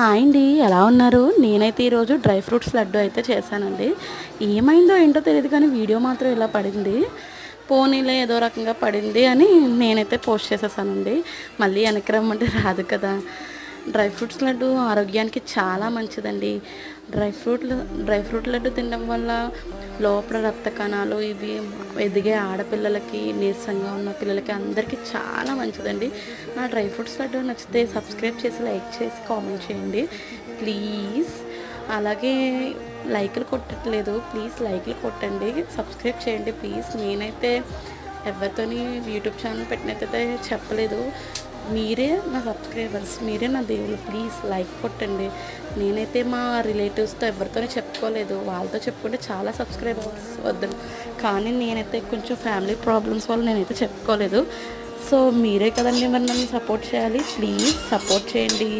Hi అండి, ఎలా ఉన్నారు? నేనైతే ఈరోజు డ్రై ఫ్రూట్స్ లడ్డు అయితే చేశానండి. ఏమైందో ఏంటో తెలియదు కానీ వీడియో మాత్రం ఇలా పడింది. పోనీలే ఏదో రకంగా పడింది అని నేనైతే పోస్ట్ చేసేసానండి. మళ్ళీ వెనక్కి రమ్మంటే రాదు కదా. డ్రై ఫ్రూట్స్ లడ్డు ఆరోగ్యానికి చాలా మంచిదండి. డ్రై ఫ్రూట్ లడ్డు తినడం వల్ల లోపల రక్త కణాలు ఇవి ఎదిగే ఆడపిల్లలకి, నీరసంగా ఉన్న పిల్లలకి అందరికీ చాలా మంచిదండి. నా డ్రై ఫ్రూట్స్ లడ్డు నచ్చితే సబ్స్క్రైబ్ చేసి, లైక్ చేసి, కామెంట్ చేయండి ప్లీజ్. అలాగే లైకులు కొట్టట్లేదు, ప్లీజ్ లైకులు కొట్టండి, సబ్స్క్రైబ్ చేయండి ప్లీజ్. నేనైతే ఎవరితోని యూట్యూబ్ ఛానల్ పెట్టినట్టయితే చెప్పలేదు. మీరే నా సబ్స్క్రైబర్స్, మీరే నా దేవుళ్ళు, ప్లీజ్ లైక్ కొట్టండి. నేనైతే మా రిలేటివ్స్తో ఎవరితోనే చెప్పుకోలేదు. వాళ్ళతో చెప్పుకుంటే చాలా సబ్స్క్రైబర్స్ వద్దు, కానీ నేనైతే కొంచెం ఫ్యామిలీ ప్రాబ్లమ్స్ వల్ల నేనైతే చెప్పుకోలేదు. సో మీరే కదండి మరి నన్ను సపోర్ట్ చేయాలి, ప్లీజ్ సపోర్ట్ చేయండి.